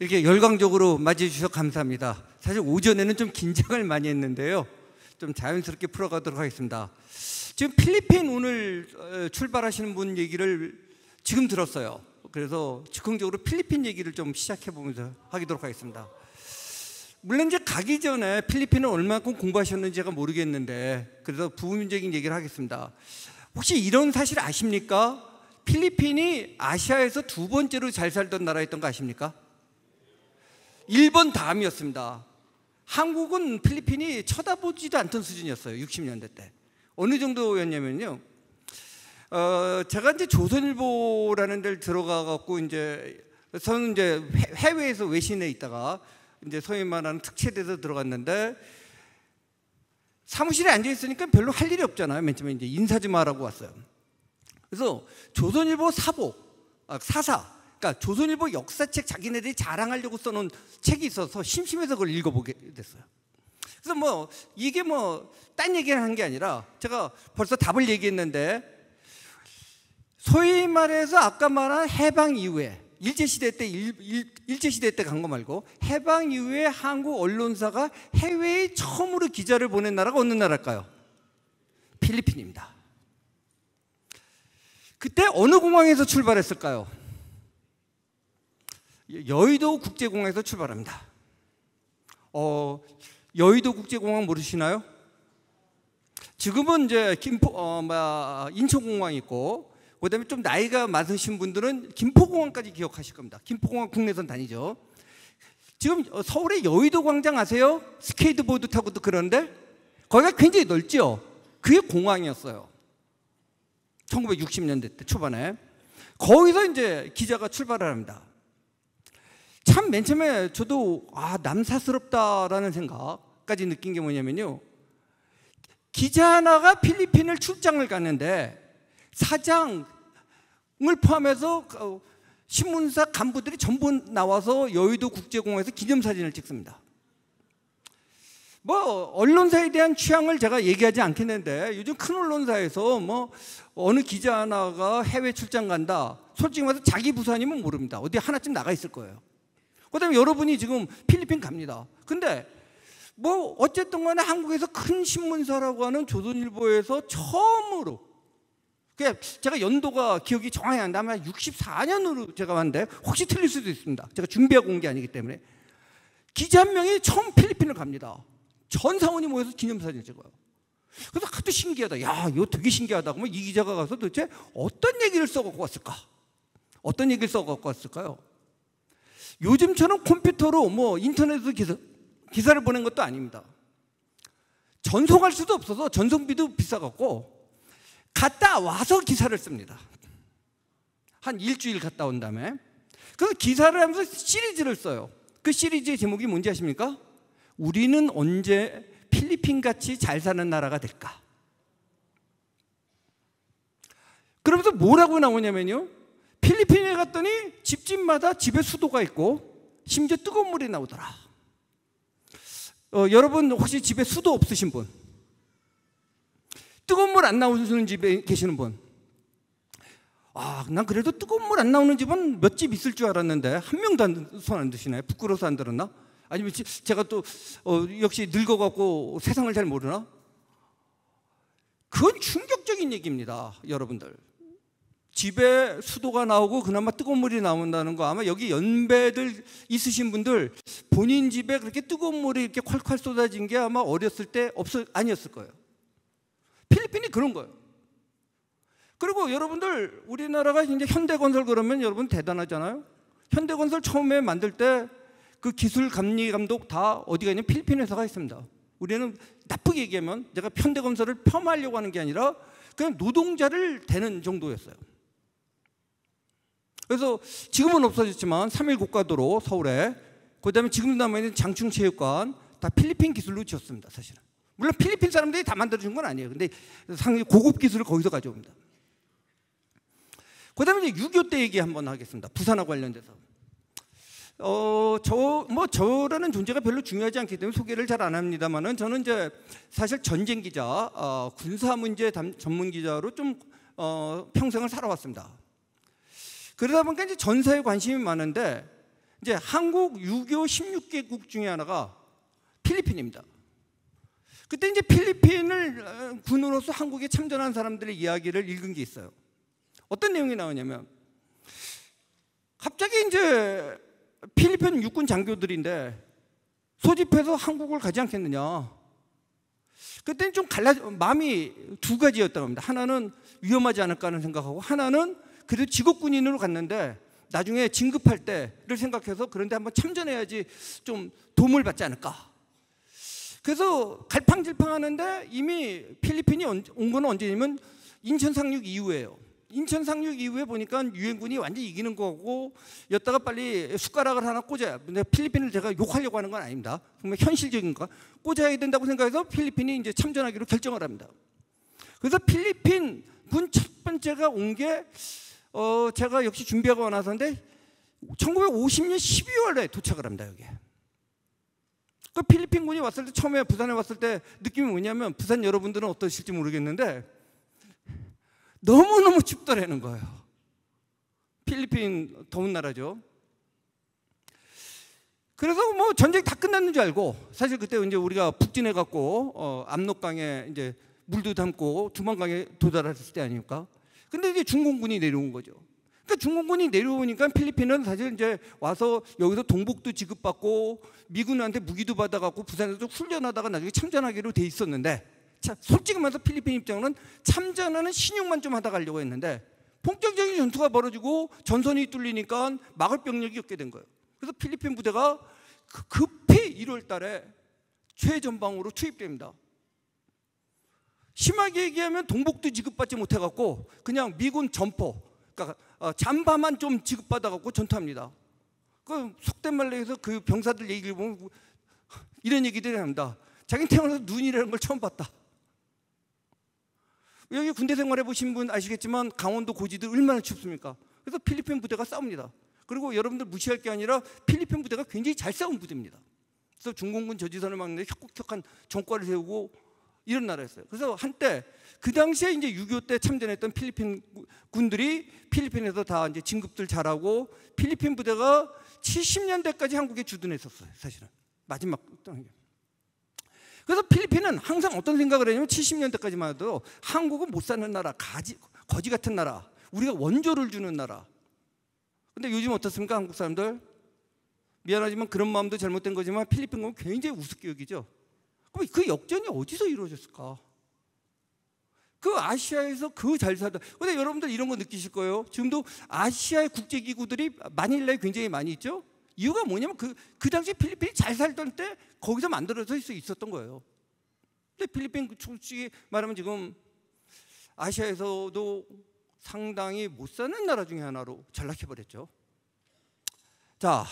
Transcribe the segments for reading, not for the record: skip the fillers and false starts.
이렇게 열광적으로 맞이해 주셔서 감사합니다. 사실 오전에는 좀 긴장을 많이 했는데요. 좀 자연스럽게 풀어가도록 하겠습니다. 지금 필리핀 오늘 출발하시는 분 얘기를 지금 들었어요. 그래서 즉흥적으로 필리핀 얘기를 좀 시작해 보면서 하도록 하겠습니다. 물론 이제 가기 전에 필리핀을 얼마만큼 공부하셨는지 제가 모르겠는데, 그래서 부분적인 얘기를 하겠습니다. 혹시 이런 사실 아십니까? 필리핀이 아시아에서 두 번째로 잘 살던 나라였던 거 아십니까? 일본 다음이었습니다. 한국은 필리핀이 쳐다보지도 않던 수준이었어요. 60년대 때. 어느 정도였냐면요. 제가 이제 조선일보라는 데를 들어가 갖고 저는 이제 해외에서 외신에 있다가 이제 소위 말하는 특채돼서 들어갔는데, 사무실에 앉아 있으니까 별로 할 일이 없잖아요. 맨 처음에 이제 인사 좀 하라고 왔어요. 그래서 조선일보 사사, 그러니까 조선일보 역사책 자기네들이 자랑하려고 써놓은 책이 있어서 심심해서 그걸 읽어보게 됐어요. 그래서 이게 딴 얘기를 한 게 아니라 제가 벌써 답을 얘기했는데, 소위 말해서 아까 말한 해방 이후에 일제시대 때 간 거 말고 해방 이후에 한국 언론사가 해외에 처음으로 기자를 보낸 나라가 어느 나라일까요? 필리핀입니다. 그때 어느 공항에서 출발했을까요? 여의도 국제공항에서 출발합니다. 여의도 국제공항 모르시나요? 지금은 이제 인천공항이 있고, 그다음에 좀 나이가 많으신 분들은 김포공항까지 기억하실 겁니다. 김포공항 국내선 다니죠. 지금 서울의 여의도 광장 아세요? 스케이트보드 타고도 그러는데 거기가 굉장히 넓죠. 그게 공항이었어요. 1960년대 때 초반에. 거기서 이제 기자가 출발을 합니다. 참 맨 처음에 저도 남사스럽다라는 생각까지 느낀 게 뭐냐면요. 기자 하나가 필리핀을 출장을 갔는데 사장을 포함해서 신문사 간부들이 전부 나와서 여의도 국제공항에서 기념사진을 찍습니다. 언론사에 대한 취향을 제가 얘기하지 않겠는데, 요즘 큰 언론사에서 어느 기자 하나가 해외 출장 간다, 솔직히 말해서 자기 부서 아니면 모릅니다. 어디 하나쯤 나가 있을 거예요. 그 다음에 여러분이 지금 필리핀 갑니다. 근데 어쨌든 간에 한국에서 큰 신문사라고 하는 조선일보에서 처음으로, 제가 연도가 기억이 정확히 안 나면 64년으로 제가 왔는데 혹시 틀릴 수도 있습니다. 제가 준비하고 온 게 아니기 때문에. 기자 한 명이 처음 필리핀을 갑니다. 전 사원이 모여서 기념사진을 찍어요. 그래서 하도 신기하다. 야, 이거 되게 신기하다. 그러면 이 기자가 가서 도대체 어떤 얘기를 써갖고 왔을까? 어떤 얘기를 써갖고 왔을까요? 요즘처럼 컴퓨터로 인터넷으로 기사를 보낸 것도 아닙니다. 전송할 수도 없어서 전송비도 비싸갖고 갔다 와서 기사를 씁니다. 한 일주일 갔다 온 다음에. 그래서 기사를 하면서 시리즈를 써요. 그 시리즈의 제목이 뭔지 아십니까? 우리는 언제 필리핀같이 잘 사는 나라가 될까? 그러면서 뭐라고 나오냐면요, 필리핀에 갔더니 집집마다 집에 수도가 있고 심지어 뜨거운 물이 나오더라. 여러분 혹시 집에 수도 없으신 분? 뜨거운 물 안 나오는 집에 계시는 분? 난 그래도 뜨거운 물 안 나오는 집은 몇 집 있을 줄 알았는데 한 명도 손 안 드시나요? 부끄러워서 안 들었나? 아니면 제가 또 역시 늙어갖고 세상을 잘 모르나? 그건 충격적인 얘기입니다, 여러분들. 집에 수도가 나오고 그나마 뜨거운 물이 나온다는 거, 아마 여기 연배들 있으신 분들 본인 집에 그렇게 뜨거운 물이 이렇게 콸콸 쏟아진 게 아마 어렸을 때 아니었을 거예요. 필리핀이 그런 거예요. 그리고 여러분들, 우리나라가 이제 현대건설 그러면 여러분 대단하잖아요. 현대건설 처음에 만들 때 그 기술 감리 감독 다 어디가 있냐면 필리핀 회사가 있습니다. 우리는 나쁘게 얘기하면 제가 현대건설을 폄하하려고 하는 게 아니라 그냥 노동자를 대는 정도였어요. 그래서 지금은 없어졌지만 3일 고가도로 서울에, 그다음에 지금 남아있는 장충체육관 다 필리핀 기술로 지었습니다. 사실은 물론 필리핀 사람들이 다 만들어준 건 아니에요. 근데 상당히 고급 기술을 거기서 가져옵니다. 그다음에 이제 6.25 때 얘기 한번 하겠습니다. 부산하고 관련돼서. 저라는 존재가 별로 중요하지 않기 때문에 소개를 잘 안 합니다만은, 저는 이제 사실 전쟁 기자, 군사 문제 전문 기자로 좀 평생을 살아왔습니다. 그러다 보니까 이제 전사에 관심이 많은데, 이제 한국 유교 16개국 중에 하나가 필리핀입니다. 그때 이제 필리핀을 군으로서 한국에 참전한 사람들의 이야기를 읽은 게 있어요. 어떤 내용이 나오냐면 갑자기 이제 필리핀 육군 장교들인데 소집해서 한국을 가지 않겠느냐. 그때는 좀 마음이 두 가지였다고 합니다. 하나는 위험하지 않을까 하는 생각하고, 하나는 그래도 직업군인으로 갔는데 나중에 진급할 때를 생각해서 그런데 한번 참전해야지 좀 도움을 받지 않을까. 그래서 갈팡질팡하는데 이미 필리핀이 온 건 언제냐면 인천 상륙 이후에요. 인천 상륙 이후에 보니까 유엔군이 완전히 이기는 거고, 여기다가 빨리 숟가락을 하나 꽂아야, 필리핀을 제가 욕하려고 하는 건 아닙니다. 정말 현실적인 거 꽂아야 된다고 생각해서 필리핀이 이제 참전하기로 결정을 합니다. 그래서 필리핀 군 첫 번째가 온 게 제가 역시 준비하고 나서인데 1950년 12월에 도착을 합니다. 여기에. 그 필리핀 군이 왔을 때, 처음에 부산에 왔을 때 느낌이 뭐냐면, 부산 여러분들은 어떠실지 모르겠는데 너무너무 춥더라는 거예요. 필리핀 더운 나라죠. 그래서 뭐 전쟁이 다 끝났는 줄 알고, 사실 그때 이제 우리가 북진해 갖고 압록강에 이제 물도 담고 두만강에 도달했을 때 아닙니까? 근데 이제 중공군이 내려온 거죠. 그러니까 중공군이 내려오니까 필리핀은 사실 이제 와서 여기서 동복도 지급받고 미군한테 무기도 받아갖고 부산에서 훈련하다가 나중에 참전하기로 돼 있었는데, 솔직히 말해서 필리핀 입장은 참전하는 신용만 좀 하다 가려고 했는데 본격적인 전투가 벌어지고 전선이 뚫리니까 막을 병력이 없게 된 거예요. 그래서 필리핀 부대가 급히 1월 달에 최전방으로 투입됩니다. 심하게 얘기하면 동복도 지급받지 못해갖고 그냥 미군 점포, 그러니까 잠바만 좀 지급받아갖고 전투합니다. 그 속된 말로 해서 그 병사들 얘기를 보면 이런 얘기들이 합니다. 자기는 태어나서 눈이라는 걸 처음 봤다. 여기 군대 생활해 보신 분 아시겠지만 강원도 고지들 얼마나 춥습니까? 그래서 필리핀 부대가 싸웁니다. 그리고 여러분들 무시할 게 아니라 필리핀 부대가 굉장히 잘 싸운 부대입니다. 그래서 중공군 저지선을 막는 혁국혁한 정권을 세우고 이런 나라였어요. 그래서 한때 그 당시에 이제 6.25 때 참전했던 필리핀 군들이 필리핀에서 다 이제 진급들 잘하고, 필리핀 부대가 70년대까지 한국에 주둔했었어요. 사실은 마지막 단계. 그래서 필리핀은 항상 어떤 생각을 했냐면 70년대까지만 해도 한국은 못 사는 나라, 거지 같은 나라, 우리가 원조를 주는 나라. 근데 요즘 어떻습니까? 한국 사람들? 미안하지만 그런 마음도 잘못된 거지만 필리핀 건 굉장히 우습게 여기죠. 그럼 그 역전이 어디서 이루어졌을까? 그 아시아에서 그 잘 살다. 근데 여러분들 이런 거 느끼실 거예요. 지금도 아시아의 국제기구들이 마닐라에 굉장히 많이 있죠. 이유가 뭐냐면 그 당시 필리핀이 잘 살던 때 거기서 만들어져 있었던 거예요. 근데 필리핀 솔직히 말하면 지금 아시아에서도 상당히 못 사는 나라 중에 하나로 전락해버렸죠. 자,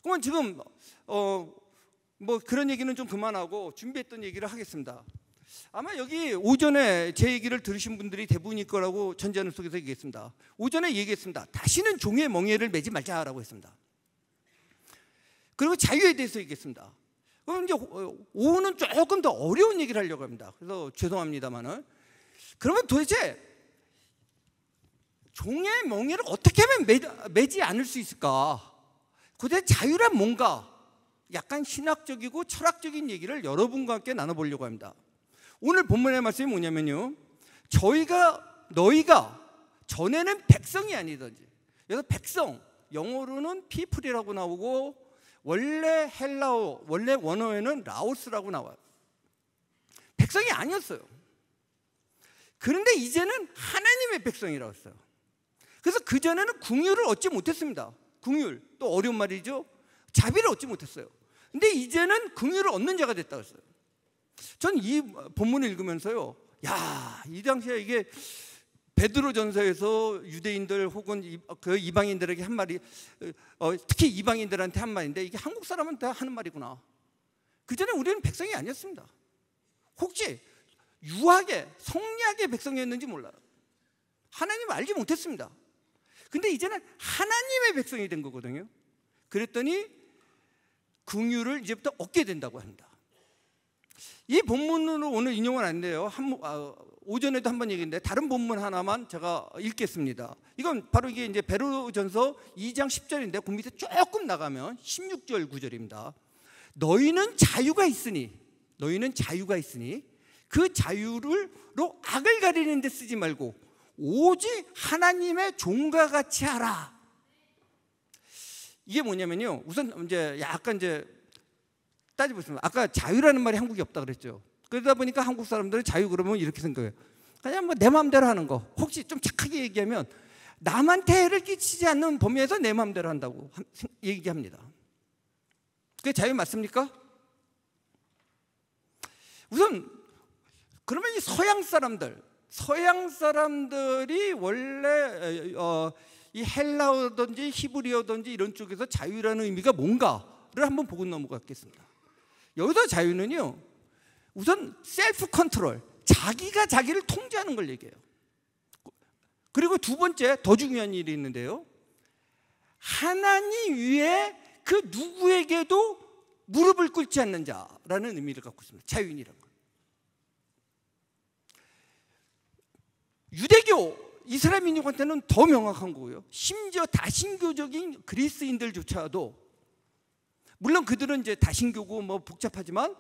그러면 지금 뭐 그런 얘기는 좀 그만하고 준비했던 얘기를 하겠습니다. 아마 여기 오전에 제 얘기를 들으신 분들이 대부분일 거라고 전제하는 속에서 얘기했습니다. 오전에 얘기했습니다. 다시는 종의 멍에를 매지 말자라고 했습니다. 그리고 자유에 대해서 얘기했습니다. 그럼 이제 오후는 조금 더 어려운 얘기를 하려고 합니다. 그래서 죄송합니다만은, 그러면 도대체 종의 멍에를 어떻게 하면 매지 않을 수 있을까? 도대체 자유란 뭔가? 약간 신학적이고 철학적인 얘기를 여러분과 함께 나눠보려고 합니다. 오늘 본문의 말씀이 뭐냐면요, 너희가 전에는 백성이 아니든지, 그래서 백성, 영어로는 people이라고 나오고 원래 헬라어, 원래 원어에는 라오스라고 나와요. 백성이 아니었어요. 그런데 이제는 하나님의 백성이라고 했어요. 그래서 그전에는 궁유를 얻지 못했습니다. 궁율, 또 어려운 말이죠. 자비를 얻지 못했어요. 근데 이제는 궁유를 얻는 자가 됐다고 했어요. 전 이 본문을 읽으면서요, 야, 이 당시에 이게 베드로전서에서 유대인들 혹은 그 이방인들에게 한 말이, 특히 이방인들한테 한 말인데 이게 한국 사람은 다 하는 말이구나. 그전에 우리는 백성이 아니었습니다. 혹시 유학의 성리학의 백성이었는지 몰라요. 하나님을 알지 못했습니다. 근데 이제는 하나님의 백성이 된 거거든요. 그랬더니 긍휼을 이제부터 얻게 된다고 합니다. 이 본문으로 오늘 인용은 안 돼요. 오전에도 한번 얘기했는데 다른 본문 하나만 제가 읽겠습니다. 이건 바로 이게 이제 베드로전서 2장 10절인데 그 밑에 조금 나가면 16절 9절입니다. 너희는 자유가 있으니 그 자유로 악을 가리는 데 쓰지 말고 오직 하나님의 종과 같이 하라. 이게 뭐냐면요. 우선 이제 약간 이제 따져보겠습니다. 아까 자유라는 말이 한국에 없다 그랬죠. 그러다 보니까 한국 사람들은 자유 그러면 이렇게 생각해요. 그냥 뭐 내 마음대로 하는 거. 혹시 좀 착하게 얘기하면 남한테 해를 끼치지 않는 범위에서 내 마음대로 한다고 얘기합니다. 그게 자유 맞습니까? 우선 그러면 이 서양 사람들이 원래 이 헬라어든지 히브리어든지 이런 쪽에서 자유라는 의미가 뭔가를 한번 보고 넘어가겠습니다. 여기서 자유는요, 우선 셀프 컨트롤, 자기가 자기를 통제하는 걸 얘기해요. 그리고 두 번째 더 중요한 일이 있는데요, 하나님 위에 그 누구에게도 무릎을 꿇지 않는 자라는 의미를 갖고 있습니다. 자유인이란 것. 유대교 이스라엘 민족한테는 더 명확한 거고요. 심지어 다신교적인 그리스인들조차도, 물론 그들은 이제 다신교고 뭐 복잡하지만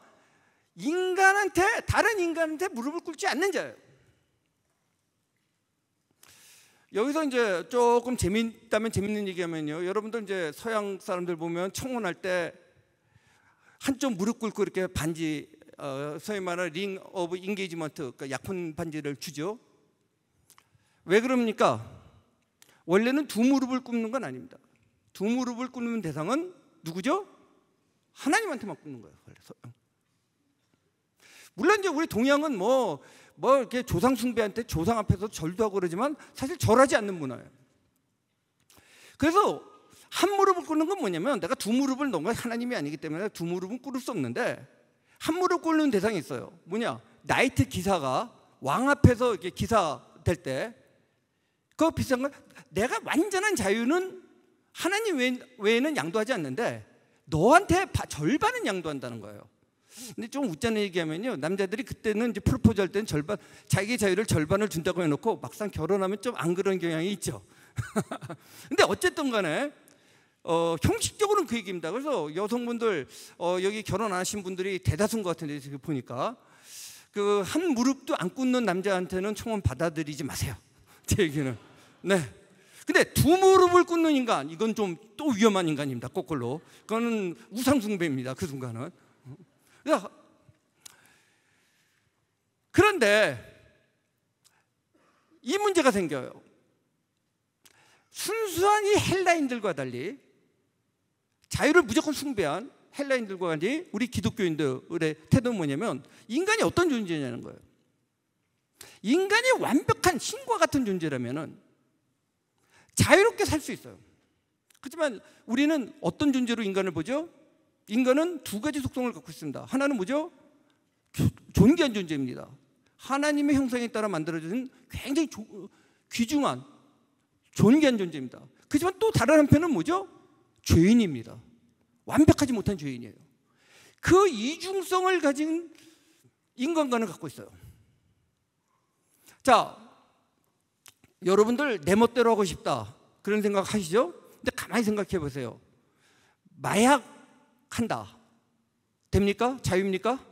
다른 인간한테 무릎을 꿇지 않는 자예요. 여기서 이제 조금 재밌다면 재밌는 얘기하면요, 여러분들 이제 서양 사람들 보면 청혼할 때 한쪽 무릎 꿇고 이렇게 반지, 소위 말하는 링 오브 인게이지먼트, 그러니까 약혼 반지를 주죠. 왜 그럽니까? 원래는 두 무릎을 꿇는 건 아닙니다. 두 무릎을 꿇는 대상은 누구죠? 하나님한테만 꿇는 거예요. 물론 이제 우리 동양은 뭐 이렇게 조상 숭배한테 조상 앞에서 절도 하고 그러지만 사실 절하지 않는 문화예요. 그래서 한 무릎을 꿇는 건 뭐냐면, 내가 두 무릎을 넣은 건 하나님이 아니기 때문에 두 무릎은 꿇을 수 없는데, 한 무릎 꿇는 대상이 있어요. 뭐냐? 나이트 기사가 왕 앞에서 이렇게 기사 될 때, 그거 비슷한 건, 내가 완전한 자유는 하나님 외에는 양도하지 않는데 너한테 절반은 양도한다는 거예요. 근데 좀 웃자는 얘기하면요, 남자들이 그때는 이제 프로포즈 할 때는 자기 자유를 절반을 준다고 해놓고 막상 결혼하면 좀 안 그런 경향이 있죠. 근데 어쨌든 간에 형식적으로는 그 얘기입니다. 그래서 여성분들, 여기 결혼 안 하신 분들이 대다수인 것 같은데, 지금 보니까 그 한 무릎도 안 꿇는 남자한테는 청혼 받아들이지 마세요. 제 얘기는. 네. 근데 두 무릎을 꿇는 인간, 이건 좀 또 위험한 인간입니다. 거꾸로. 그거는 우상숭배입니다. 그 순간은. 그런데 이 문제가 생겨요. 순수한 이 헬라인들과 달리, 자유를 무조건 숭배한 헬라인들과 달리 우리 기독교인들의 태도는 뭐냐면, 인간이 어떤 존재냐는 거예요. 인간이 완벽한 신과 같은 존재라면은 자유롭게 살 수 있어요. 그렇지만 우리는 어떤 존재로 인간을 보죠? 인간은 두 가지 속성을 갖고 있습니다. 하나는 뭐죠? 존귀한 존재입니다. 하나님의 형상에 따라 만들어진 굉장히 귀중한 존귀한 존재입니다. 그렇지만 또 다른 한편은 뭐죠? 죄인입니다. 완벽하지 못한 죄인이에요. 그 이중성을 가진 인간관을 갖고 있어요. 자, 여러분들 내 멋대로 하고 싶다, 그런 생각 하시죠? 근데 가만히 생각해 보세요. 마약 한다, 됩니까? 자유입니까?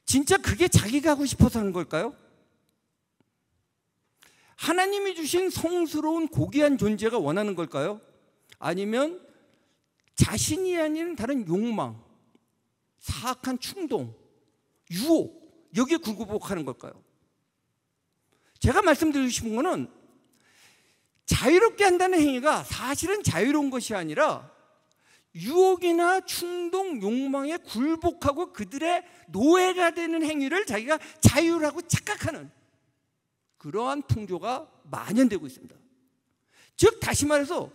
진짜 그게 자기가 하고 싶어서 하는 걸까요? 하나님이 주신 성스러운 고귀한 존재가 원하는 걸까요? 아니면 자신이 아닌 다른 욕망, 사악한 충동, 유혹, 여기에 굴복하는 걸까요? 제가 말씀드리고 싶은 거는, 자유롭게 한다는 행위가 사실은 자유로운 것이 아니라 유혹이나 충동, 욕망에 굴복하고 그들의 노예가 되는 행위를 자기가 자유라고 착각하는 그러한 풍조가 만연되고 있습니다. 즉, 다시 말해서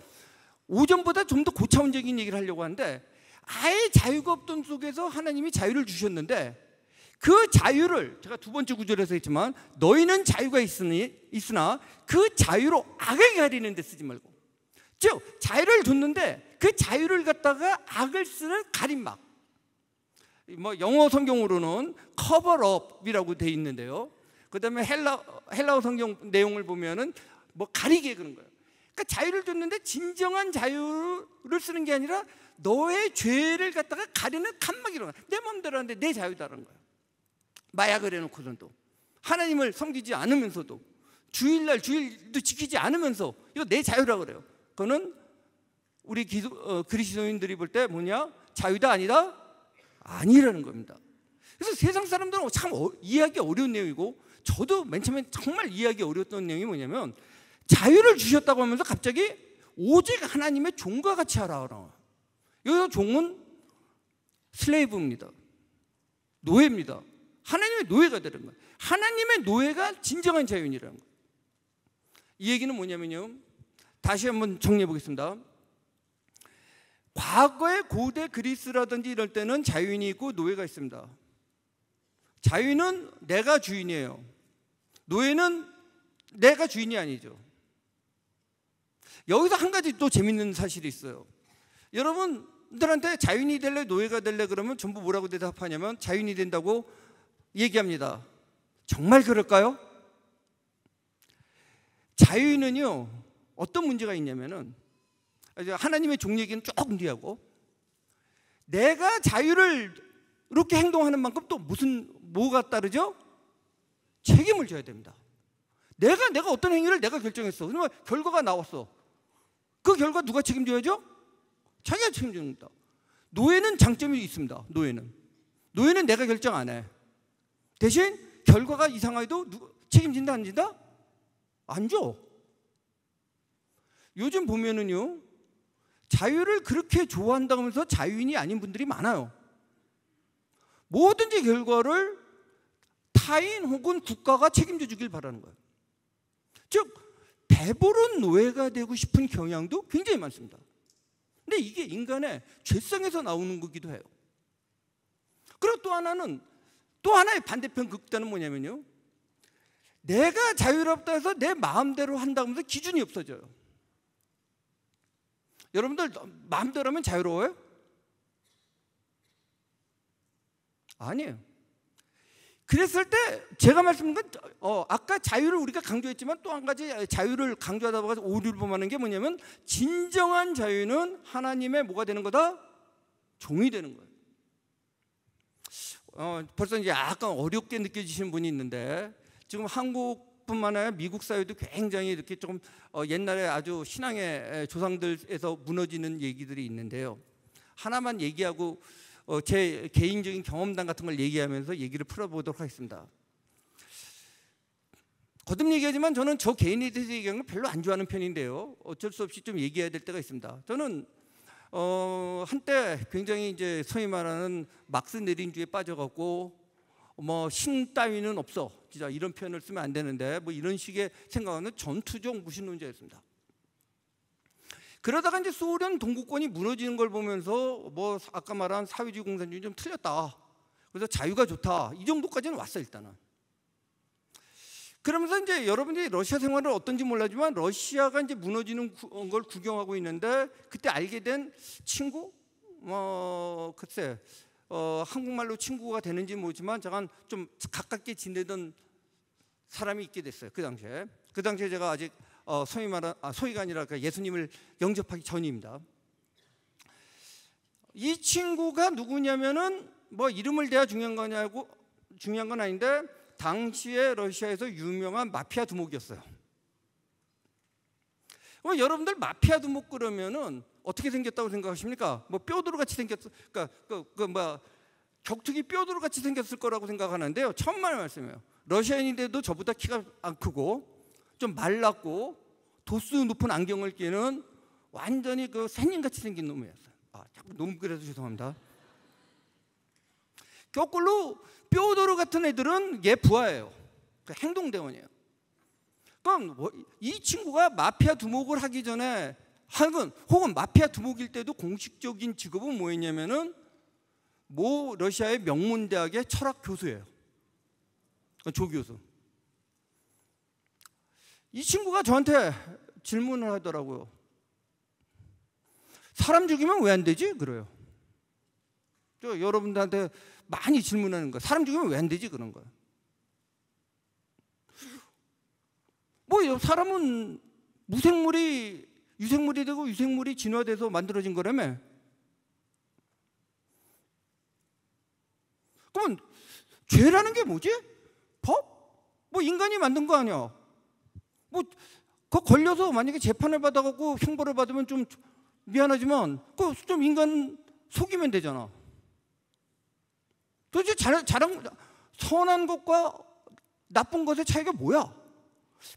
오전보다 좀 더 고차원적인 얘기를 하려고 하는데, 아예 자유가 없던 속에서 하나님이 자유를 주셨는데, 그 자유를 제가 두 번째 구절에서 했지만, 너희는 자유가 있으나 그 자유로 악을 가리는 데 쓰지 말고, 즉 자유를 줬는데 그 자유를 갖다가 악을 쓰는 가림막. 뭐 영어 성경으로는 cover-up이라고 돼 있는데요. 그다음에 헬라어 성경 내용을 보면은 뭐 가리개 그런 거예요. 그러니까 자유를 줬는데 진정한 자유를 쓰는 게 아니라 너의 죄를 갖다가 가리는 칸막이로 내 마음대로 하는데 내 자유다라는 거예요. 마약을 해놓고는 또 하나님을 섬기지 않으면서도 주일도 지키지 않으면서 이거 내 자유라고 그래요. 그거는 우리 그리스도인들이 볼 때 뭐냐? 자유다 아니다? 아니라는 겁니다. 그래서 세상 사람들은 참 이해하기 어려운 내용이고 저도 맨 처음에 정말 이해하기 어려웠던 내용이 뭐냐면 자유를 주셨다고 하면서 갑자기 오직 하나님의 종과 같이 하라. 여기서 종은 슬레이브입니다. 노예입니다. 하나님의 노예가 되는 거예요. 하나님의 노예가 진정한 자유인이라는 거예요. 이 얘기는 뭐냐면요, 다시 한번 정리해 보겠습니다. 과거의 고대 그리스라든지 이럴 때는 자유인이 있고 노예가 있습니다. 자유인은 내가 주인이에요. 노예는 내가 주인이 아니죠. 여기서 한 가지 또 재밌는 사실이 있어요. 여러분들한테 자유인이 될래 노예가 될래 그러면 전부 뭐라고 대답하냐면 자유인이 된다고 얘기합니다. 정말 그럴까요? 자유인은요 어떤 문제가 있냐면은 하나님의 종 얘기는 조금 뒤하고 내가 자유를 이렇게 행동하는 만큼 또 뭐가 따르죠? 책임을 져야 됩니다. 내가 어떤 행위를 내가 결정했어. 그러면 결과가 나왔어. 그 결과 누가 책임져야죠? 자기가 책임집니다. 노예는 장점이 있습니다. 노예는 내가 결정 안 해. 대신 결과가 이상해도 책임진다 안 진다? 안 줘. 요즘 보면은요 자유를 그렇게 좋아한다고 하면서 자유인이 아닌 분들이 많아요. 뭐든지 결과를 타인 혹은 국가가 책임져 주길 바라는 거예요. 즉 배부른 노예가 되고 싶은 경향도 굉장히 많습니다. 근데 이게 인간의 죄성에서 나오는 거기도 해요. 그리고 또 하나의 반대편 극단은 뭐냐면요, 내가 자유롭다 해서 내 마음대로 한다고 하면서 기준이 없어져요. 여러분들 마음대로 하면 자유로워요? 아니에요. 그랬을 때 제가 말씀드린 건 아까 자유를 우리가 강조했지만 또 한 가지 자유를 강조하다 보니까 오류를 범하는 게 뭐냐면 진정한 자유는 하나님의 뭐가 되는 거다? 종이 되는 거예요. 벌써 이제 약간 어렵게 느껴지시는 분이 있는데 지금 한국뿐만 아니라 미국 사회도 굉장히 이렇게 조금 옛날에 아주 신앙의 조상들에서 무너지는 얘기들이 있는데요. 하나만 얘기하고 제 개인적인 경험담 같은 걸 얘기하면서 얘기를 풀어보도록 하겠습니다. 거듭 얘기하지만 저는 저 개인에 대해서 얘기하는 걸 별로 안 좋아하는 편인데요. 어쩔 수 없이 좀 얘기해야 될 때가 있습니다. 저는 한때 굉장히 이제 소위 말하는 막스 내린주에 빠져갖고 뭐 신 따위는 없어, 진짜 이런 표현을 쓰면 안 되는데 뭐 이런 식의 생각하는 전투적 무신론자였습니다. 그러다가 이제 소련 동구권이 무너지는 걸 보면서 뭐 아까 말한 사회주의 공산주의 좀 틀렸다. 그래서 자유가 좋다. 이 정도까지는 왔어 일단은. 그러면서 이제 여러분들이 러시아 생활을 어떤지 몰라지만 러시아가 이제 무너지는 걸 구경하고 있는데 그때 알게 된 친구, 글쎄 한국말로 친구가 되는지 모르지만 잠깐 좀 가깝게 지내던 사람이 있게 됐어요. 그 당시에 제가 아직 소위가 아니라 예수님을 영접하기 전입니다. 이 친구가 누구냐면은 뭐 이름을 대야 중요한 건 아닌데 당시에 러시아에서 유명한 마피아 두목이었어요. 여러분들 마피아 두목 그러면은 어떻게 생겼다고 생각하십니까? 뭐 뼈도로 같이 생겼어. 그러니까 격투기 뼈도로 같이 생겼을 거라고 생각하는데요. 천만의 말씀이에요. 러시아인인데도 저보다 키가 안 크고 좀 말랐고 도수 높은 안경을 끼는 완전히 그 새님같이 생긴 놈이었어요. 자꾸 너무 그래서 죄송합니다. 거꾸로 뼈도로 같은 애들은 얘 부하예요. 행동대원이에요. 그럼 이 친구가 마피아 두목을 하기 전에 혹은 마피아 두목일 때도 공식적인 직업은 뭐였냐면은 모 러시아의 명문 대학의 철학 교수예요. 조교수. 이 친구가 저한테 질문을 하더라고요. 사람 죽이면 왜 안 되지? 그래요. 저 여러분들한테 많이 질문하는 거예요. 사람 죽이면 왜 안 되지? 그런 거예요. 뭐 사람은 유생물이 되고 유생물이 진화돼서 만들어진 거라며. 그러면 죄라는 게 뭐지? 법? 뭐 인간이 만든 거 아니야. 뭐 그거 걸려서 만약에 재판을 받아갖고 형벌을 받으면 좀 미안하지만 그 좀 인간 속이면 되잖아. 도대체 선한 것과 나쁜 것의 차이가 뭐야?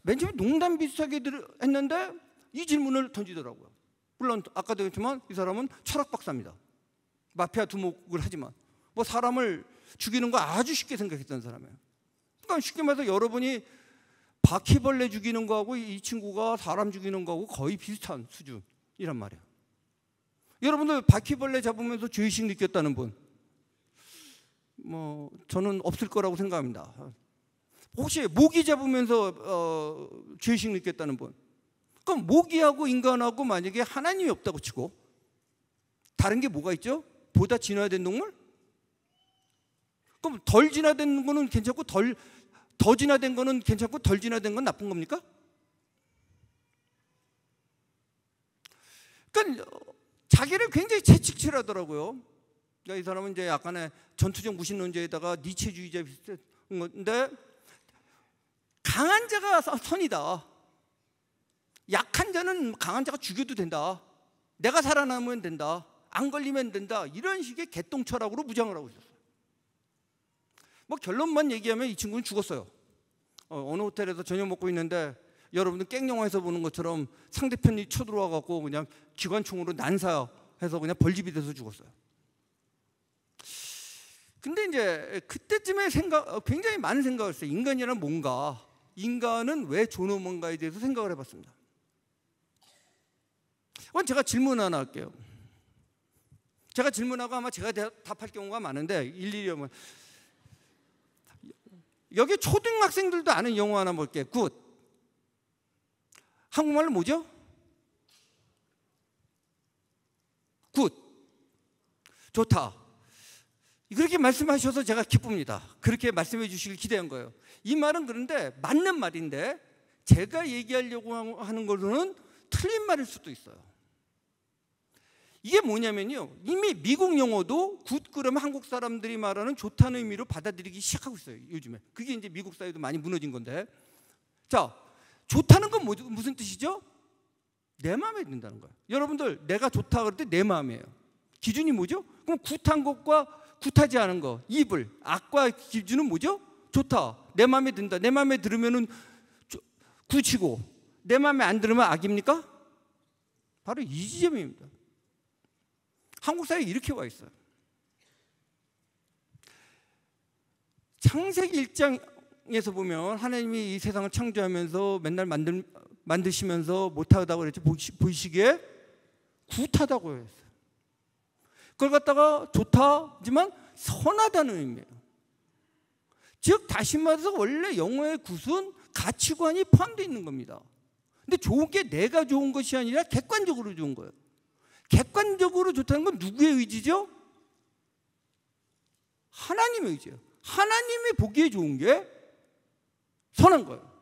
맨 처음에 농담 비슷하게 했는데 이 질문을 던지더라고요. 물론 아까도 했지만 이 사람은 철학 박사입니다. 마피아 두목을 하지만 뭐 사람을 죽이는 거 아주 쉽게 생각했던 사람이에요. 그러니까 쉽게 말해서 여러분이 바퀴벌레 죽이는 거하고 이 친구가 사람 죽이는 거하고 거의 비슷한 수준이란 말이에요. 여러분들 바퀴벌레 잡으면서 죄의식 느꼈다는 분, 뭐 저는 없을 거라고 생각합니다. 혹시 모기 잡으면서 죄의식 느꼈다는 분, 그럼 모기하고 인간하고 만약에 하나님이 없다고 치고 다른 게 뭐가 있죠? 보다 진화된 동물? 그럼 덜 진화된 거는 괜찮고 더 진화된 거는 괜찮고 덜 진화된 건 나쁜 겁니까? 그러니까 자기를 굉장히 채찍질하더라고요. 이 사람은 이제 약간의 전투적 무신론자에다가 니체주의자 비슷한 건데, 강한 자가 선이다. 약한 자는 강한 자가 죽여도 된다. 내가 살아남으면 된다. 안 걸리면 된다. 이런 식의 개똥철학으로 무장을 하고 있었어요. 뭐 결론만 얘기하면 이 친구는 죽었어요. 어느 호텔에서 저녁 먹고 있는데 여러분들 깽영화에서 보는 것처럼 상대편이 쳐들어와 갖고 그냥 기관총으로 난사해서 그냥 벌집이 돼서 죽었어요. 근데 이제 그때쯤에 굉장히 많은 생각을 했어요. 인간이란 뭔가, 인간은 왜 존엄한가에 대해서 생각을 해봤습니다. 그건 제가 질문 하나 할게요. 제가 질문하고 아마 제가 답할 경우가 많은데 일일이 하면, 여기 초등학생들도 아는 영어 하나 볼게요. 굿. 한국말로 뭐죠? 굿. 좋다. 그렇게 말씀하셔서 제가 기쁩니다. 그렇게 말씀해 주시길 기대한 거예요. 이 말은 그런데 맞는 말인데 제가 얘기하려고 하는 거로는 틀린 말일 수도 있어요. 이게 뭐냐면요, 이미 미국 영어도 굿 그러면 한국 사람들이 말하는 좋다는 의미로 받아들이기 시작하고 있어요, 요즘에. 그게 이제 미국 사회도 많이 무너진 건데, 자, 좋다는 건 무슨 뜻이죠? 내 마음에 든다는 거예요. 여러분들, 내가 좋다 그럴 때 내 마음이에요. 기준이 뭐죠? 그럼 굿한 것과 굿하지 않은 거, 이블, 악과 기준은 뭐죠? 좋다, 내 마음에 든다. 내 마음에 들으면은 굿이고 내 마음에 안 들으면 악입니까? 바로 이 지점입니다. 한국 사회에 이렇게 와 있어요. 창세기 1장에서 보면 하나님이 이 세상을 창조하면서 맨날 만드시면서 못하다고 그랬죠. 보이시기에 굿하다고 했어요. 그걸 갖다가 좋다지만 선하다는 의미예요. 즉 다시 말해서 원래 영어의 굿은 가치관이 포함되어 있는 겁니다. 근데 좋은 게 내가 좋은 것이 아니라 객관적으로 좋은 거예요. 객관적으로 좋다는 건 누구의 의지죠? 하나님의 의지예요. 하나님이 보기에 좋은 게 선한 거예요.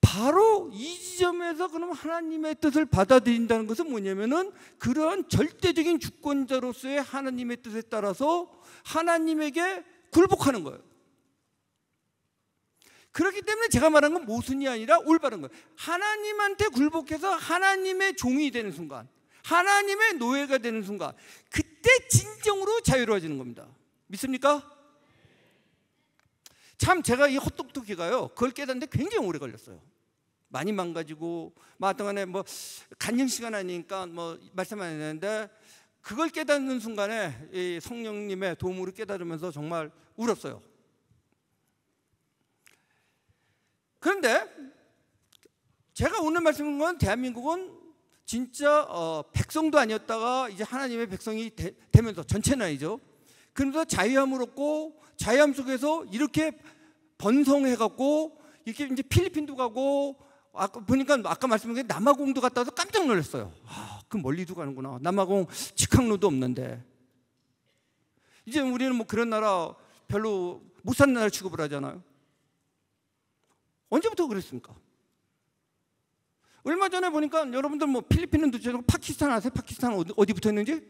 바로 이 지점에서 그럼 하나님의 뜻을 받아들인다는 것은 뭐냐면은 그러한 절대적인 주권자로서의 하나님의 뜻에 따라서 하나님에게 굴복하는 거예요. 그렇기 때문에 제가 말한 건 모순이 아니라 올바른 거예요. 하나님한테 굴복해서 하나님의 종이 되는 순간, 하나님의 노예가 되는 순간, 그때 진정으로 자유로워지는 겁니다. 믿습니까? 참 제가 이 헛똑똑이가요, 그걸 깨닫는데 굉장히 오래 걸렸어요. 많이 망가지고 하여튼간에 뭐 간증 시간 아니니까 뭐 말씀 안 했는데, 그걸 깨닫는 순간에 이 성령님의 도움으로 깨달으면서 정말 울었어요. 그런데 제가 오늘 말씀한 건 대한민국은 진짜 백성도 아니었다가 이제 하나님의 백성이 되면서, 전체는 아니죠. 그러면서 자유함을 얻고 자유함 속에서 이렇게 번성해갖고 이렇게 이제 필리핀도 가고, 아까 보니까 아까 말씀한 게 남아공도 갔다 와서 깜짝 놀랐어요. 아, 그 멀리도 가는구나. 남아공 직항로도 없는데. 이제 우리는 뭐 그런 나라 별로 못 사는 나라 취급을 하잖아요. 언제부터 그랬습니까? 얼마 전에 보니까 여러분들 뭐 필리핀은 두째고 파키스탄 아세요? 파키스탄 어디 붙어 있는지?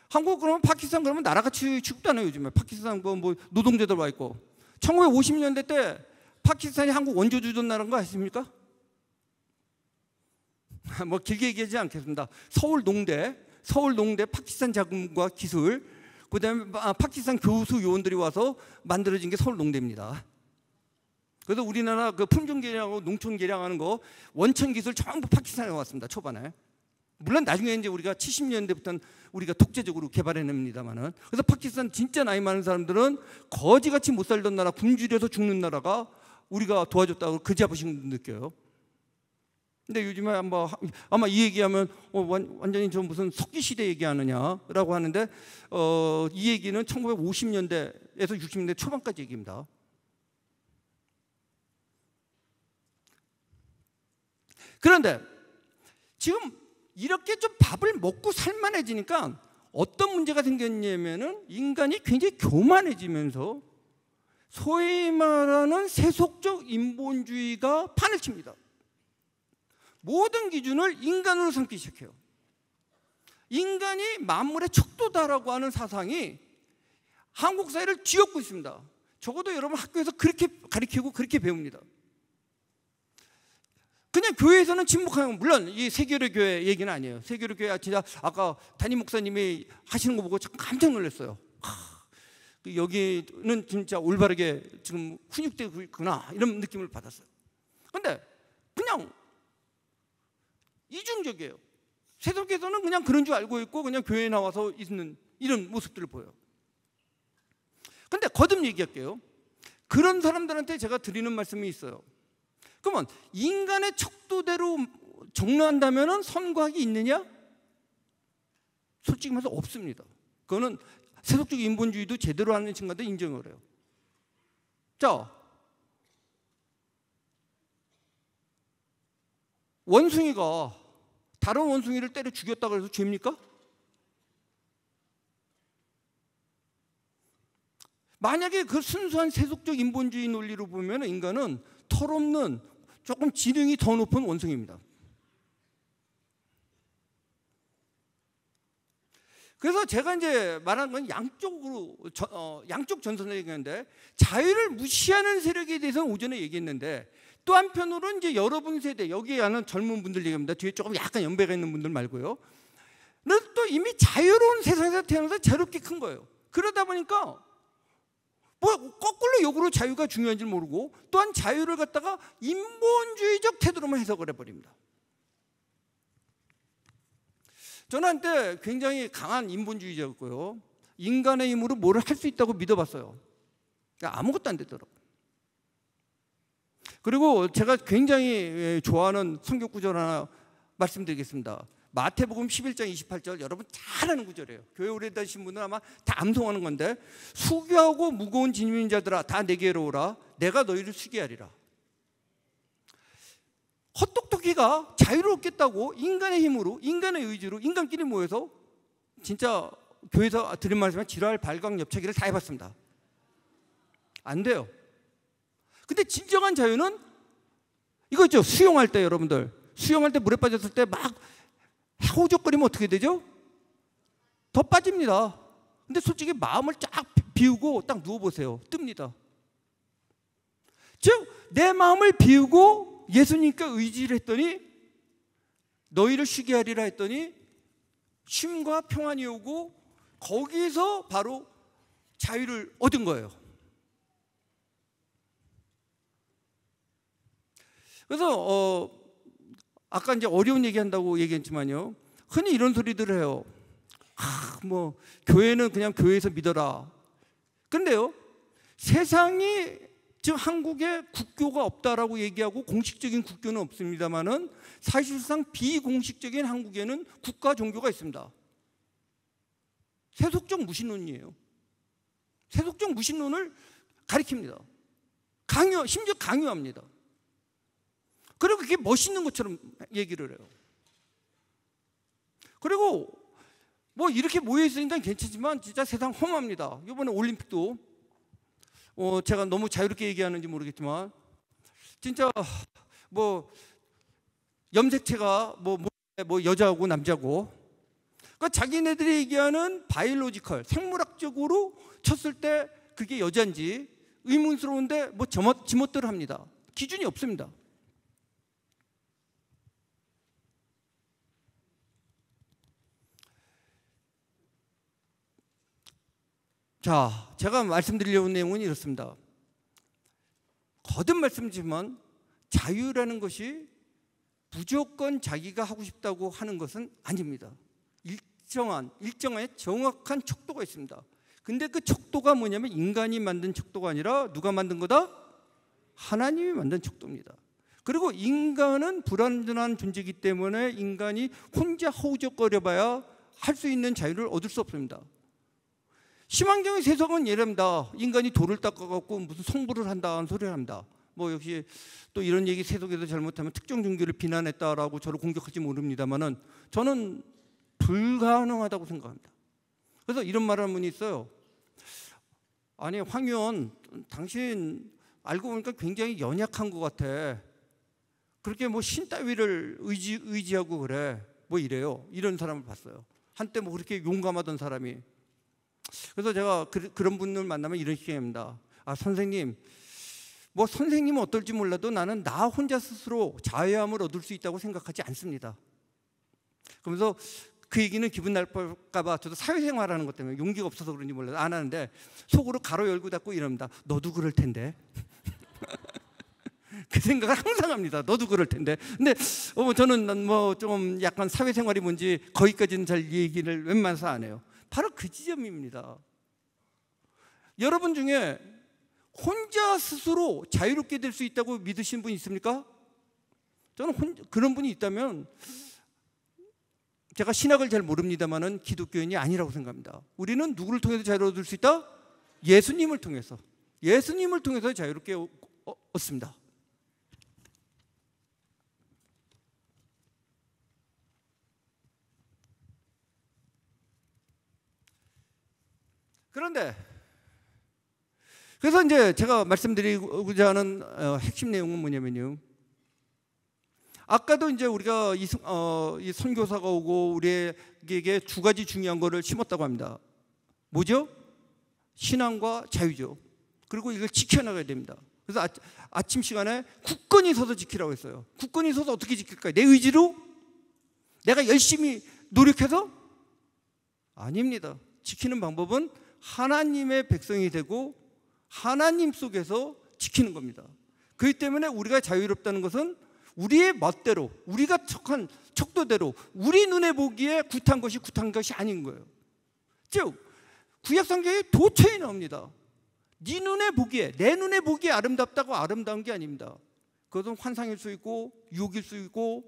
한국 그러면 파키스탄 그러면 나라같이 취급도 안 해요. 요즘에 파키스탄 뭐 노동자들 와 있고. 1950년대 때 파키스탄이 한국 원조 주던 나라인 거 아십니까? 뭐 길게 얘기하지 않겠습니다. 서울 농대 파키스탄 자금과 기술, 그다음에 파키스탄 교수 요원들이 와서 만들어진 게 서울 농대입니다. 그래서 우리나라 그 품종 개량하고 농촌 개량하는 거 원천 기술 전부 파키스탄에 왔습니다. 초반에. 물론 나중에 이제 우리가 70년대부터는 우리가 독재적으로 개발해냅니다만은. 그래서 파키스탄 진짜 나이 많은 사람들은 거지같이 못 살던 나라, 굶주려서 죽는 나라가 우리가 도와줬다고 그지아버심 느껴요. 근데 요즘에 아마 이 얘기하면 완전히 저 무슨 석기 시대 얘기하느냐라고 하는데 이 얘기는 1950년대에서 60년대 초반까지 얘기입니다. 그런데 지금 이렇게 좀 밥을 먹고 살만해지니까 어떤 문제가 생겼냐면은 인간이 굉장히 교만해지면서 소위 말하는 세속적 인본주의가 판을 칩니다. 모든 기준을 인간으로 삼기 시작해요. 인간이 만물의 척도다라고 하는 사상이 한국 사회를 뒤엎고 있습니다. 적어도 여러분 학교에서 그렇게 가르치고 그렇게 배웁니다. 그냥 교회에서는 침묵하는, 물론 이 세계로 교회 얘기는 아니에요. 세계로 교회 진짜 아까 담임 목사님이 하시는 거 보고 참 깜짝 놀랐어요. 여기는 진짜 올바르게 지금 훈육되고 있구나 이런 느낌을 받았어요. 그런데 그냥 이중적이에요. 세속에서는 그냥 그런 줄 알고 있고 그냥 교회에 나와서 있는 이런 모습들을 보여요. 그런데 거듭 얘기할게요. 그런 사람들한테 제가 드리는 말씀이 있어요. 그러면 인간의 척도대로 정리한다면 선과학이 있느냐? 솔직히 말해서 없습니다. 그거는 세속적 인본주의도 제대로 하는 친구한테 인정을 해요. 자, 원숭이가 다른 원숭이를 때려 죽였다고 해서 죄입니까? 만약에 그 순수한 세속적 인본주의 논리로 보면 인간은 털없는 조금 지능이 더 높은 원숭이입니다. 그래서 제가 이제 말한 건 양쪽 전선을 얘기하는데 자유를 무시하는 세력에 대해서는 오전에 얘기했는데 또 한편으로는 이제 여러분 세대, 여기에 아는 젊은 분들 얘기합니다. 뒤에 조금 약간 연배가 있는 분들 말고요. 또 이미 자유로운 세상에서 태어나서 자유롭게 큰 거예요. 그러다 보니까 뭐 거꾸로 역으로 자유가 중요한지 모르고 또한 자유를 갖다가 인본주의적 태도로만 해석을 해버립니다. 저는 한때 굉장히 강한 인본주의자였고요. 인간의 힘으로 뭐를 할 수 있다고 믿어봤어요. 그러니까 아무것도 안 되더라고요. 그리고 제가 굉장히 좋아하는 성경 구절 하나 말씀드리겠습니다. 마태복음 11장 28절 여러분 잘 아는 구절이에요. 교회 오래 다니신 분은 아마 다 암송하는 건데 수고하고 무거운 짐진 자들아 다 내게로 오라 내가 너희를 쉬게 하리라. 헛똑똑이가 자유를 얻겠다고 인간의 힘으로 인간의 의지로 인간끼리 모여서 진짜 교회에서 드린 말씀은 지랄 발광 엽차기를 다 해봤습니다. 안 돼요. 근데 진정한 자유는 이거 있죠. 수영할 때 여러분들 수영할 때 물에 빠졌을 때 막 허우적거리면 어떻게 되죠? 더 빠집니다. 근데 솔직히 마음을 쫙 비우고 딱 누워보세요. 뜹니다. 즉 내 마음을 비우고 예수님께 의지를 했더니 너희를 쉬게 하리라 했더니 쉼과 평안이 오고 거기에서 바로 자유를 얻은 거예요. 그래서 아까 이제 어려운 얘기한다고 얘기했지만요. 흔히 이런 소리들을 해요. 뭐 교회는 그냥 교회에서 믿어라. 그런데요. 세상이 지금 한국에 국교가 없다라고 얘기하고 공식적인 국교는 없습니다만은 사실상 비공식적인 한국에는 국가 종교가 있습니다. 세속적 무신론이에요. 세속적 무신론을 가리킵니다. 심지어 강요합니다. 그리고 그게 멋있는 것처럼 얘기를 해요. 그리고 뭐 이렇게 모여 있으니까 괜찮지만 진짜 세상 험합니다. 이번에 올림픽도 제가 너무 자유롭게 얘기하는지 모르겠지만 진짜 뭐 염색체가 뭐 여자하고 남자고, 그러니까 자기네들이 얘기하는 바이올로지컬 생물학적으로 쳤을 때 그게 여자인지 의문스러운데 뭐 지멋대로 합니다. 기준이 없습니다. 자, 제가 말씀드리려는 내용은 이렇습니다. 거듭 말씀드리지만 자유라는 것이 무조건 자기가 하고 싶다고 하는 것은 아닙니다. 일정한 정확한 척도가 있습니다. 근데 그 척도가 뭐냐면 인간이 만든 척도가 아니라 누가 만든 거다? 하나님이 만든 척도입니다. 그리고 인간은 불완전한 존재이기 때문에 인간이 혼자 허우적거려봐야 할 수 있는 자유를 얻을 수 없습니다. 심환경의 세상은 예랍니다. 인간이 돌을 닦아갖고 무슨 성불을 한다는 소리를 합니다. 뭐 역시 또 이런 얘기 세속에서 잘못하면 특정 종교를 비난했다라고 저를 공격할지 모릅니다만은 저는 불가능하다고 생각합니다. 그래서 이런 말하는 분이 있어요. 아니 황 의원, 당신 알고 보니까 굉장히 연약한 것 같아. 그렇게 뭐 신 따위를 의지하고 그래. 뭐 이래요. 이런 사람을 봤어요. 한때 뭐 그렇게 용감하던 사람이. 그래서 제가 그런 분들 만나면 이런 식입니다. 아, 선생님, 뭐 선생님은 어떨지 몰라도 나는 나 혼자 스스로 자유함을 얻을 수 있다고 생각하지 않습니다. 그러면서 그 얘기는 기분 나쁠까 봐 저도 사회생활하는 것 때문에 용기가 없어서 그런지 몰라도 안 하는데 속으로 가로 열고 닫고 이럽니다. 너도 그럴 텐데. 그 생각을 항상 합니다. 너도 그럴 텐데. 근데 저는 뭐 좀 약간 사회생활이 뭔지 거기까지는 잘 얘기를 웬만해서 안 해요. 바로 그 지점입니다. 여러분 중에 혼자 스스로 자유롭게 될 수 있다고 믿으시는 분 있습니까? 저는 그런 분이 있다면 제가 신학을 잘 모릅니다만은 기독교인이 아니라고 생각합니다. 우리는 누구를 통해서 자유를 얻을 수 있다? 예수님을 통해서 자유롭게 얻습니다. 그런데 그래서 이제 제가 말씀드리고자 하는 핵심 내용은 뭐냐면요. 아까도 이제 우리가 이 선교사가 오고 우리에게 두 가지 중요한 거를 심었다고 합니다. 뭐죠? 신앙과 자유죠. 그리고 이걸 지켜나가야 됩니다. 그래서 아침 시간에 굳건히 서서 지키라고 했어요. 굳건히 서서 어떻게 지킬까요? 내 의지로? 내가 열심히 노력해서? 아닙니다. 지키는 방법은 하나님의 백성이 되고 하나님 속에서 지키는 겁니다. 그렇기 때문에 우리가 자유롭다는 것은 우리의 멋대로, 우리가 척한 척도대로 우리 눈에 보기에 굿한 것이 아닌 거예요. 즉 구약 성경에 도처에 나옵니다. 네 눈에 보기에, 내 눈에 보기에 아름답다고 아름다운 게 아닙니다. 그것은 환상일 수 있고 유혹일 수 있고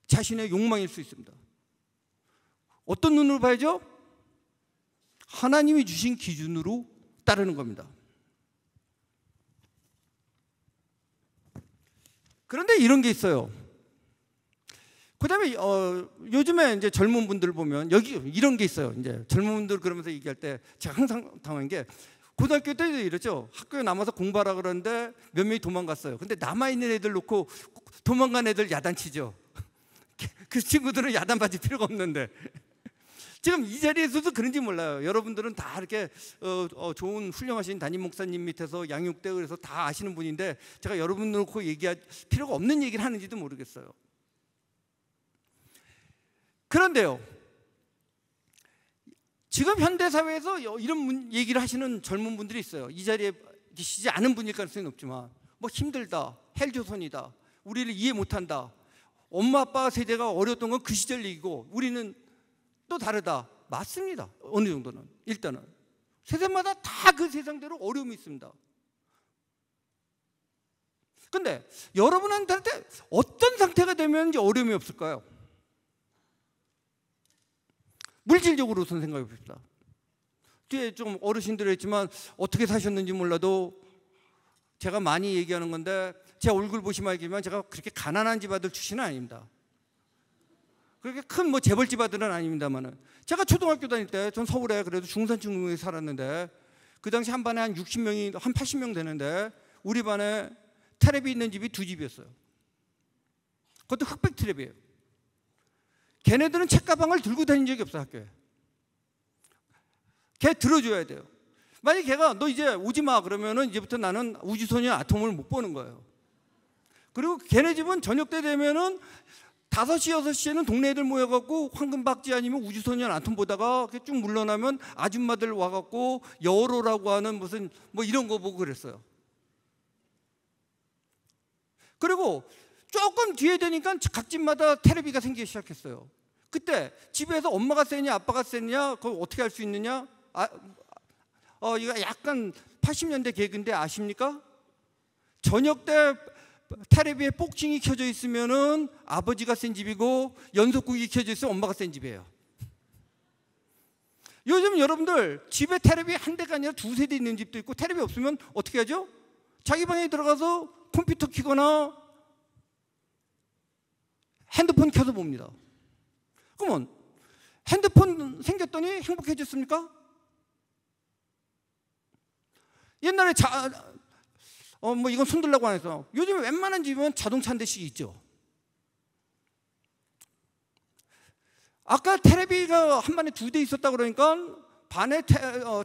자신의 욕망일 수 있습니다. 어떤 눈으로 봐야죠? 하나님이 주신 기준으로 따르는 겁니다. 그런데 이런 게 있어요. 그다음에 요즘에 이제 젊은 분들 보면 여기 이런 게 있어요. 이제 젊은 분들 그러면서 얘기할 때 제가 항상 당한 게 고등학교 때도 이랬죠. 학교에 남아서 공부하라 그러는데 몇 명이 도망갔어요. 근데 남아 있는 애들 놓고 도망간 애들 야단치죠. 그 친구들은 야단 받을 필요가 없는데. 지금 이 자리에서도 그런지 몰라요. 여러분들은 다 이렇게 좋은 훌륭하신 담임 목사님 밑에서 양육되고 그래서 다 아시는 분인데 제가 여러분 놓고 얘기할 필요가 없는 얘기를 하는지도 모르겠어요. 그런데요, 지금 현대사회에서 이런 얘기를 하시는 젊은 분들이 있어요. 이 자리에 계시지 않은 분일 가능성이 높지만 뭐 힘들다, 헬조선이다, 우리를 이해 못한다, 엄마 아빠 세대가 어려웠던 건 그 시절 얘기고 우리는 또 다르다. 맞습니다. 어느 정도는. 일단은 세대마다 다 그 세상대로 어려움이 있습니다. 근데 여러분한테 어떤 상태가 되면 이제 어려움이 없을까요? 물질적으로 우선 생각해 봅시다. 뒤에 좀 어르신들 했지만 어떻게 사셨는지 몰라도 제가 많이 얘기하는 건데 제 얼굴 보시면 알겠지만 제가 그렇게 가난한 집 아들 출신은 아닙니다. 그렇게 큰 뭐 재벌집 아들은 아닙니다만은 제가 초등학교 다닐 때 전 서울에 그래도 중산층에 살았는데 그 당시 한 반에 한 60명이 한 80명 되는데 우리 반에 테레비 있는 집이 2집이었어요. 그것도 흑백 테레비예요. 걔네들은 책가방을 들고 다닌 적이 없어 학교에. 걔 들어줘야 돼요. 만약에 걔가 너 이제 오지 마 그러면은 이제부터 나는 우주소녀 아톰을 못 보는 거예요. 그리고 걔네 집은 저녁 때 되면은 5시, 6시에는 동네 애들 모여갖고 황금박쥐 아니면 우주소년 아톰 보다가 쭉 물러나면 아줌마들 와갖고 여로라고 하는 무슨 뭐 이런 거 보고 그랬어요. 그리고 조금 뒤에 되니까 각 집마다 테레비가 생기기 시작했어요. 그때 집에서 엄마가 세냐 아빠가 세냐 그걸 어떻게 할 수 있느냐? 이거 약간 80년대 개그인데 아십니까? 저녁 때 테레비에 복싱이 켜져 있으면은 아버지가 센 집이고 연속극이 켜져 있으면 엄마가 센 집이에요. 요즘 여러분들 집에 테레비 한 대가 아니라 2-3대 있는 집도 있고 테레비 없으면 어떻게 하죠? 자기 방에 들어가서 컴퓨터 켜거나 핸드폰 켜서 봅니다. 그러면 핸드폰 생겼더니 행복해졌습니까? 옛날에 뭐 이건 손들라고 안 해서 요즘 웬만한 집은 자동차 한 대씩 있죠. 아까 테레비가 한 반에 2대 있었다 그러니까 반에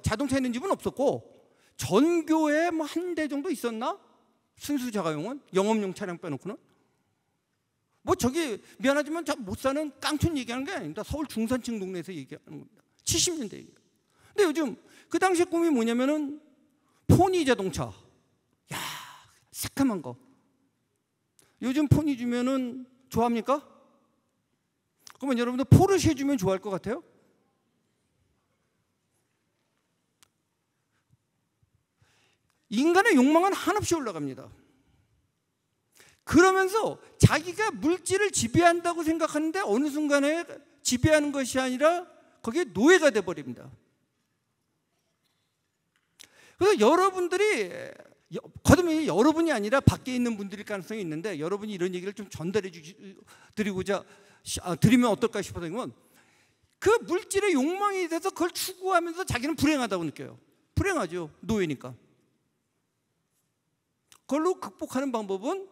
자동차 있는 집은 없었고 전교에 뭐 한 대 정도 있었나? 순수 자가용은 영업용 차량 빼놓고는 뭐 저기 미안하지만 저 못 사는 깡촌 얘기하는 게 아닙니다. 서울 중산층 동네에서 얘기하는 겁니다. 70년대 얘기예요. 근데 요즘 그 당시의 꿈이 뭐냐면은 포니 자동차. 야, 새카만 거. 요즘 포니 주면은 좋아합니까? 그러면 여러분들 포르쉐 주면 좋아할 것 같아요? 인간의 욕망은 한없이 올라갑니다. 그러면서 자기가 물질을 지배한다고 생각하는데 어느 순간에 지배하는 것이 아니라 거기에 노예가 돼버립니다. 그래서 여러분들이 거듭이 여러분이 아니라 밖에 있는 분들일 가능성이 있는데 여러분이 이런 얘기를 좀 전달해 드리고자 드리면 어떨까 싶어서 그 물질의 욕망이 돼서 그걸 추구하면서 자기는 불행하다고 느껴요. 불행하죠. 노예니까. 그걸로 극복하는 방법은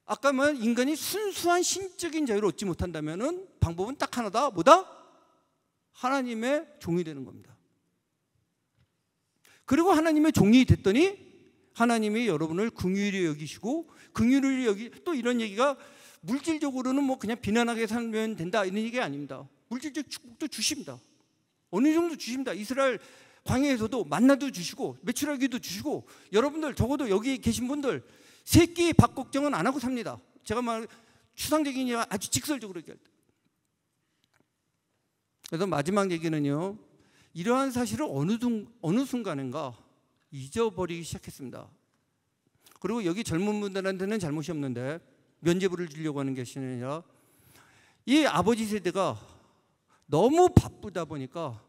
아까 말한 인간이 순수한 신적인 자유를 얻지 못한다면 방법은 딱 하나다. 뭐다? 하나님의 종이 되는 겁니다. 그리고 하나님의 종이 됐더니 하나님이 여러분을 긍휼히 여기시고 긍휼히 여기 또 이런 얘기가 물질적으로는 뭐 그냥 비난하게 살면 된다 이런 얘기 아닙니다. 물질적 축복도 주십니다. 어느 정도 주십니다. 이스라엘 광야에서도 만나도 주시고 메추라기도 주시고 여러분들 적어도 여기 계신 분들 새끼 밥 걱정은 안 하고 삽니다. 제가 말 추상적인 얘기가 아주 직설적으로 얘기할 때. 그래서 마지막 얘기는요. 이러한 사실을 어느 순간인가 잊어버리기 시작했습니다. 그리고 여기 젊은 분들한테는 잘못이 없는데 면죄부를 주려고 하는 것이 아니라 이 아버지 세대가 너무 바쁘다 보니까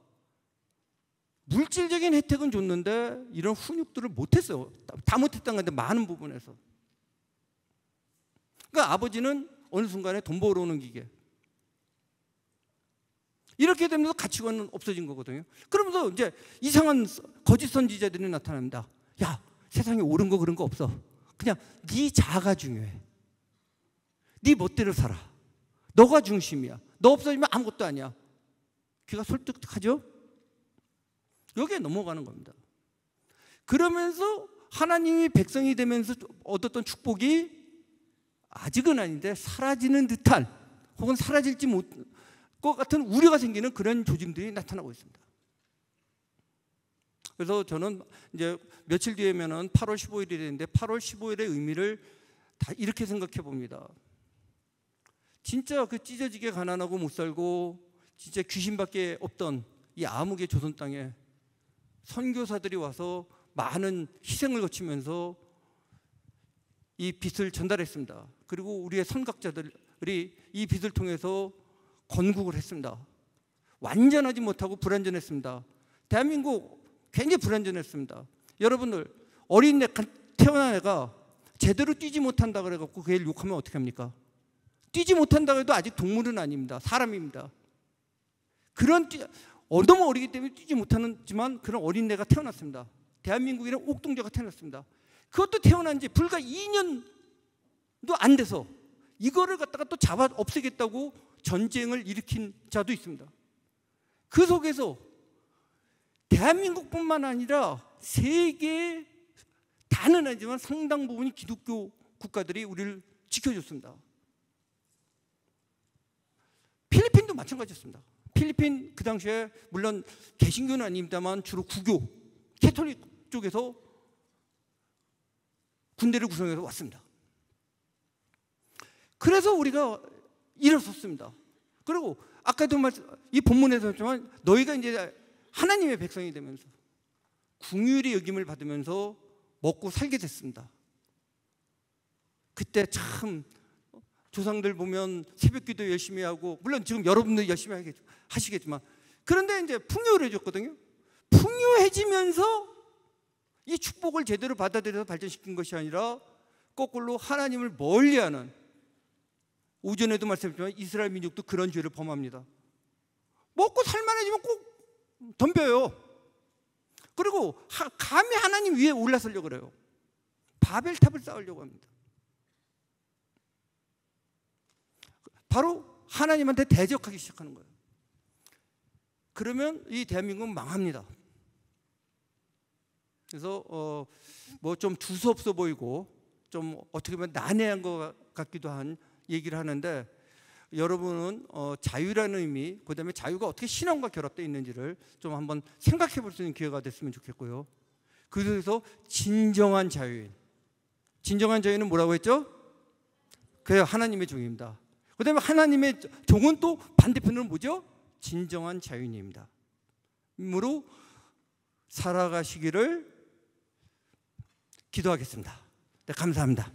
물질적인 혜택은 줬는데 이런 훈육들을 못했어요. 다 못했다는 건데 많은 부분에서. 그러니까 아버지는 어느 순간에 돈 벌어오는 기계. 이렇게 되면서 가치관은 없어진 거거든요. 그러면서 이제 이상한 거짓 선지자들이 나타납니다. 야, 세상에 옳은 거 그런 거 없어. 그냥 네 자아가 중요해. 네 멋대로 살아. 너가 중심이야. 너 없어지면 아무것도 아니야. 귀가 설득하죠? 여기에 넘어가는 겁니다. 그러면서 하나님이 백성이 되면서 얻었던 축복이 아직은 아닌데 사라지는 듯한 혹은 사라질지 못 것 같은 우려가 생기는 그런 조짐들이 나타나고 있습니다. 그래서 저는 이제 며칠 뒤에면은 8월 15일이 되는데 8월 15일의 의미를 다 이렇게 생각해 봅니다. 진짜 그 찢어지게 가난하고 못 살고 진짜 귀신밖에 없던 이 암흑의 조선 땅에 선교사들이 와서 많은 희생을 거치면서 이 빛을 전달했습니다. 그리고 우리의 선각자들이 이 빛을 통해서 건국을 했습니다. 완전하지 못하고 불완전했습니다. 대한민국 굉장히 불완전했습니다. 여러분들 어린 애 태어난 애가 제대로 뛰지 못한다 그래갖고 그 애를 욕하면 어떻게 합니까? 뛰지 못한다고 해도 아직 동물은 아닙니다. 사람입니다. 그런 너무 어리기 때문에 뛰지 못하지만 그런 어린애가 태어났습니다. 대한민국에는 옥동자가 태어났습니다. 그것도 태어난 지 불과 2년도 안 돼서 이거를 갖다가 또 잡아 없애겠다고 전쟁을 일으킨 자도 있습니다. 그 속에서 대한민국뿐만 아니라 세계 다는 아니지만 상당 부분이 기독교 국가들이 우리를 지켜줬습니다. 필리핀도 마찬가지였습니다. 필리핀 그 당시에 물론 개신교는 아닙니다만 주로 구교, 캐톨릭 쪽에서 군대를 구성해서 왔습니다. 그래서 우리가 일어섰습니다. 그리고 아까도 이 본문에서 했지만 너희가 이제 하나님의 백성이 되면서 긍휼히 여김을 받으면서 먹고 살게 됐습니다. 그때 참 조상들 보면 새벽기도 열심히 하고 물론 지금 여러분들 열심히 하시겠지만 그런데 이제 풍요해졌거든요. 풍요해지면서 이 축복을 제대로 받아들여서 발전시킨 것이 아니라 거꾸로 하나님을 멀리하는, 오전에도 말씀드렸지만 이스라엘 민족도 그런 죄를 범합니다. 먹고 살만해지면 꼭 덤벼요. 그리고 감히 하나님 위에 올라서려고 그래요. 바벨탑을 쌓으려고 합니다. 바로 하나님한테 대적하기 시작하는 거예요. 그러면 이 대한민국은 망합니다. 그래서 뭐 좀 두서없어 보이고 좀 어떻게 보면 난해한 것 같기도 한 얘기를 하는데, 여러분은 자유라는 의미, 그 다음에 자유가 어떻게 신앙과 결합되어 있는지를 좀 한번 생각해 볼 수 있는 기회가 됐으면 좋겠고요. 그래서 진정한 자유인, 진정한 자유는 뭐라고 했죠? 그래요, 하나님의 종입니다. 그 다음에 하나님의 종은 또 반대편으로 뭐죠? 진정한 자유인입니다. 으로 살아가시기를 기도하겠습니다. 네, 감사합니다.